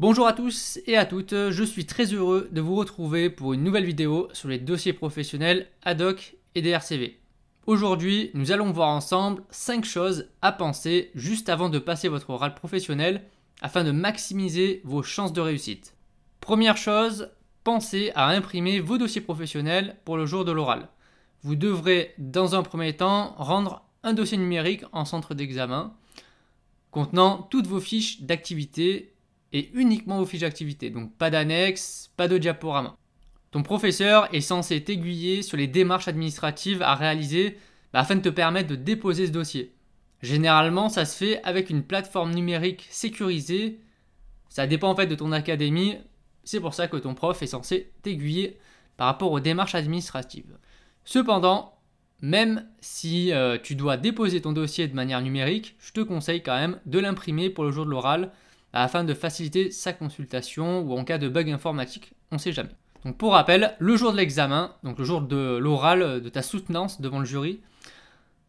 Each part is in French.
Bonjour à tous et à toutes, je suis très heureux de vous retrouver pour une nouvelle vidéo sur les dossiers professionnels ad-hoc et DRCV. Aujourd'hui, nous allons voir ensemble 5 choses à penser juste avant de passer votre oral professionnel afin de maximiser vos chances de réussite. Première chose, pensez à imprimer vos dossiers professionnels pour le jour de l'oral. Vous devrez dans un premier temps rendre un dossier numérique en centre d'examen contenant toutes vos fiches d'activité et uniquement vos fiches d'activité, donc pas d'annexe, pas de diaporama. Ton professeur est censé t'aiguiller sur les démarches administratives à réaliser afin de te permettre de déposer ce dossier. Généralement, ça se fait avec une plateforme numérique sécurisée. Ça dépend en fait de ton académie. C'est pour ça que ton prof est censé t'aiguiller par rapport aux démarches administratives. Cependant, même si tu dois déposer ton dossier de manière numérique, je te conseille quand même de l'imprimer pour le jour de l'oral afin de faciliter sa consultation ou en cas de bug informatique, on ne sait jamais. Donc pour rappel, le jour de l'examen, donc le jour de l'oral, de ta soutenance devant le jury,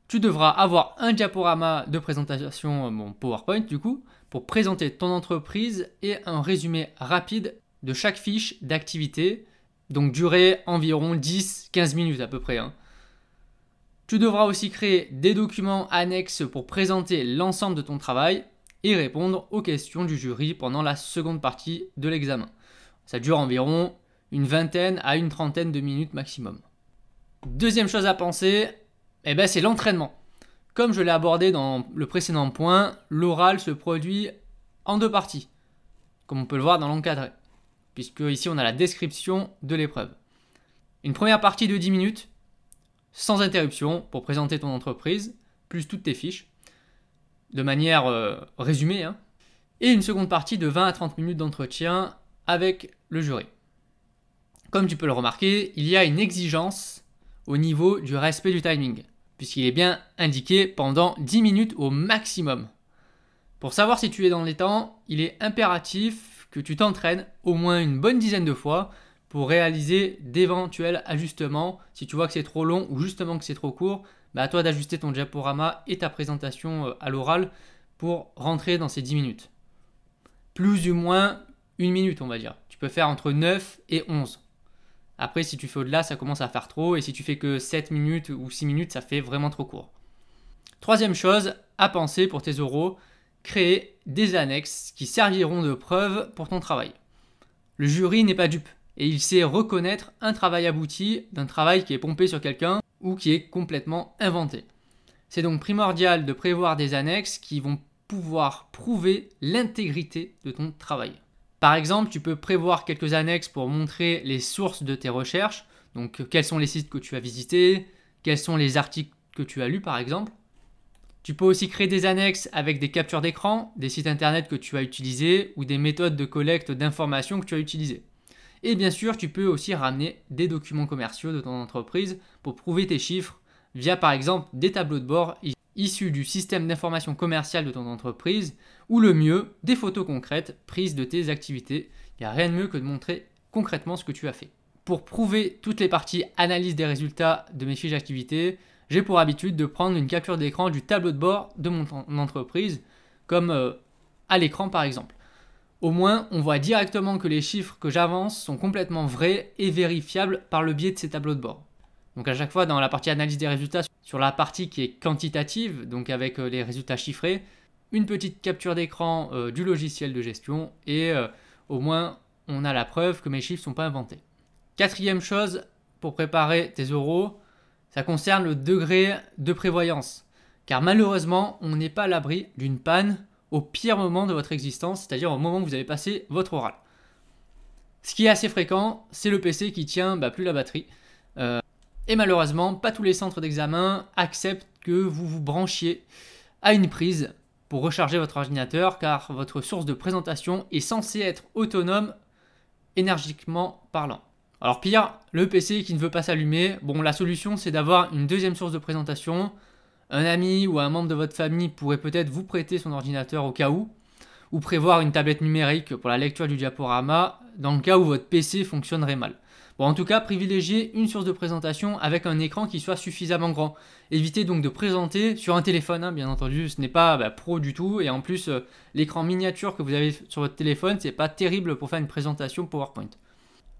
tu devras avoir un diaporama de présentation, PowerPoint du coup, pour présenter ton entreprise et un résumé rapide de chaque fiche d'activité, donc durée environ 10-15 minutes à peu près. Tu devras aussi créer des documents annexes pour présenter l'ensemble de ton travail et répondre aux questions du jury pendant la seconde partie de l'examen. Ça dure environ une vingtaine à une trentaine de minutes maximum. Deuxième chose à penser, c'est l'entraînement. Comme je l'ai abordé dans le précédent point, l'oral se produit en deux parties, comme on peut le voir dans l'encadré, puisque ici on a la description de l'épreuve. Une première partie de 10 minutes, sans interruption, pour présenter ton entreprise, plus toutes tes fiches, de manière résumée, et une seconde partie de 20 à 30 minutes d'entretien avec le jury. Comme tu peux le remarquer, il y a une exigence au niveau du respect du timing, puisqu'il est bien indiqué pendant 10 minutes au maximum. Pour savoir si tu es dans les temps, il est impératif que tu t'entraînes au moins une bonne dizaine de fois pour réaliser d'éventuels ajustements. Si tu vois que c'est trop long ou justement que c'est trop court, à toi d'ajuster ton diaporama et ta présentation à l'oral pour rentrer dans ces 10 minutes. Plus ou moins une minute, on va dire. Tu peux faire entre 9 et 11. Après, si tu fais au-delà, ça commence à faire trop. Et si tu fais que 7 minutes ou 6 minutes, ça fait vraiment trop court. Troisième chose à penser pour tes oraux, créer des annexes qui serviront de preuve pour ton travail. Le jury n'est pas dupe et il sait reconnaître un travail abouti d'un travail qui est pompé sur quelqu'un ou qui est complètement inventé. C'est donc primordial de prévoir des annexes qui vont pouvoir prouver l'intégrité de ton travail. Par exemple, tu peux prévoir quelques annexes pour montrer les sources de tes recherches, donc quels sont les sites que tu as visités, quels sont les articles que tu as lus par exemple. Tu peux aussi créer des annexes avec des captures d'écran, des sites internet que tu as utilisés ou des méthodes de collecte d'informations que tu as utilisées. Et bien sûr, tu peux aussi ramener des documents commerciaux de ton entreprise pour prouver tes chiffres via par exemple des tableaux de bord issus du système d'information commerciale de ton entreprise ou le mieux, des photos concrètes prises de tes activités. Il n'y a rien de mieux que de montrer concrètement ce que tu as fait. Pour prouver toutes les parties analyse des résultats de mes fiches d'activité, j'ai pour habitude de prendre une capture d'écran du tableau de bord de mon entreprise, comme à l'écran par exemple. Au moins, on voit directement que les chiffres que j'avance sont complètement vrais et vérifiables par le biais de ces tableaux de bord. Donc à chaque fois, dans la partie analyse des résultats, sur la partie qui est quantitative, donc avec les résultats chiffrés, une petite capture d'écran du logiciel de gestion et au moins, on a la preuve que mes chiffres ne sont pas inventés. Quatrième chose pour préparer tes oraux, ça concerne le degré de prévoyance. Car malheureusement, on n'est pas à l'abri d'une panne au pire moment de votre existence, c'est-à-dire au moment où vous avez passé votre oral. Ce qui est assez fréquent, c'est le PC qui tient plus la batterie. Et malheureusement, pas tous les centres d'examen acceptent que vous vous branchiez à une prise pour recharger votre ordinateur, car votre source de présentation est censée être autonome énergiquement parlant. Alors pire, le PC qui ne veut pas s'allumer, la solution c'est d'avoir une deuxième source de présentation. Un ami ou un membre de votre famille pourrait peut-être vous prêter son ordinateur au cas où, ou prévoir une tablette numérique pour la lecture du diaporama dans le cas où votre PC fonctionnerait mal. Bon, en tout cas, privilégiez une source de présentation avec un écran qui soit suffisamment grand. Évitez donc de présenter sur un téléphone, hein, bien entendu, ce n'est pas pro du tout. Et en plus, l'écran miniature que vous avez sur votre téléphone, c'est pas terrible pour faire une présentation PowerPoint.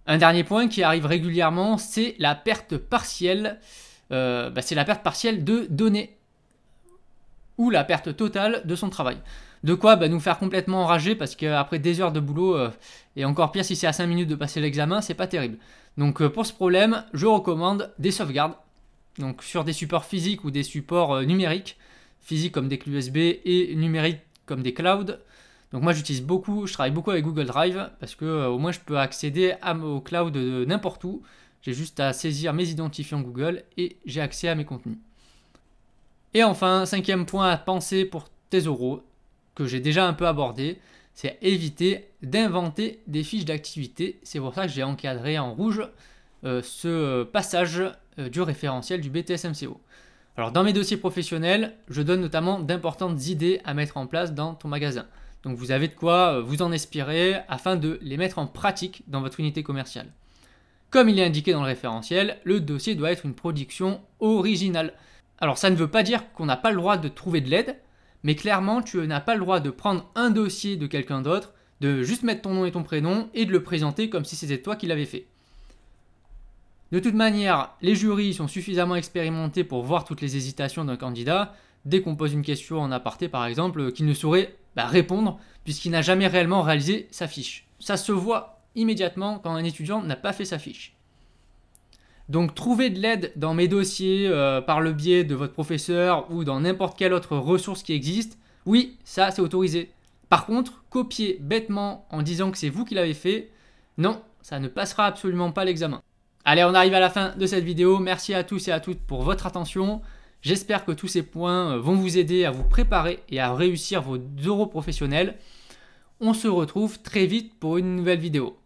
Un dernier point qui arrive régulièrement, c'est la perte partielle. C'est la perte partielle de données ou la perte totale de son travail. De quoi nous faire complètement enrager parce qu'après des heures de boulot, et encore pire si c'est à 5 minutes de passer l'examen, c'est pas terrible. Donc pour ce problème, je recommande des sauvegardes, donc sur des supports physiques ou des supports numériques, physiques comme des clés USB et numériques comme des clouds. Donc moi je travaille beaucoup avec Google Drive parce que au moins je peux accéder au cloud de n'importe où. J'ai juste à saisir mes identifiants Google et j'ai accès à mes contenus. Et enfin, 5e point à penser pour tes oraux, que j'ai déjà un peu abordé, c'est éviter d'inventer des fiches d'activité. C'est pour ça que j'ai encadré en rouge ce passage du référentiel du BTS-MCO. Alors dans mes dossiers professionnels, je donne notamment d'importantes idées à mettre en place dans ton magasin. Donc vous avez de quoi vous en inspirer afin de les mettre en pratique dans votre unité commerciale. Comme il est indiqué dans le référentiel, le dossier doit être une production originale. Alors ça ne veut pas dire qu'on n'a pas le droit de trouver de l'aide, mais clairement tu n'as pas le droit de prendre un dossier de quelqu'un d'autre, de juste mettre ton nom et ton prénom et de le présenter comme si c'était toi qui l'avais fait. De toute manière, les jurys sont suffisamment expérimentés pour voir toutes les hésitations d'un candidat, dès qu'on pose une question en aparté par exemple, qu'il ne saurait répondre puisqu'il n'a jamais réellement réalisé sa fiche. Ça se voit immédiatement quand un étudiant n'a pas fait sa fiche. Donc trouver de l'aide dans mes dossiers par le biais de votre professeur ou dans n'importe quelle autre ressource qui existe, oui, ça c'est autorisé. Par contre, copier bêtement en disant que c'est vous qui l'avez fait, non, ça ne passera absolument pas l'examen. Allez, on arrive à la fin de cette vidéo. Merci à tous et à toutes pour votre attention. J'espère que tous ces points vont vous aider à vous préparer et à réussir vos oraux professionnels. On se retrouve très vite pour une nouvelle vidéo.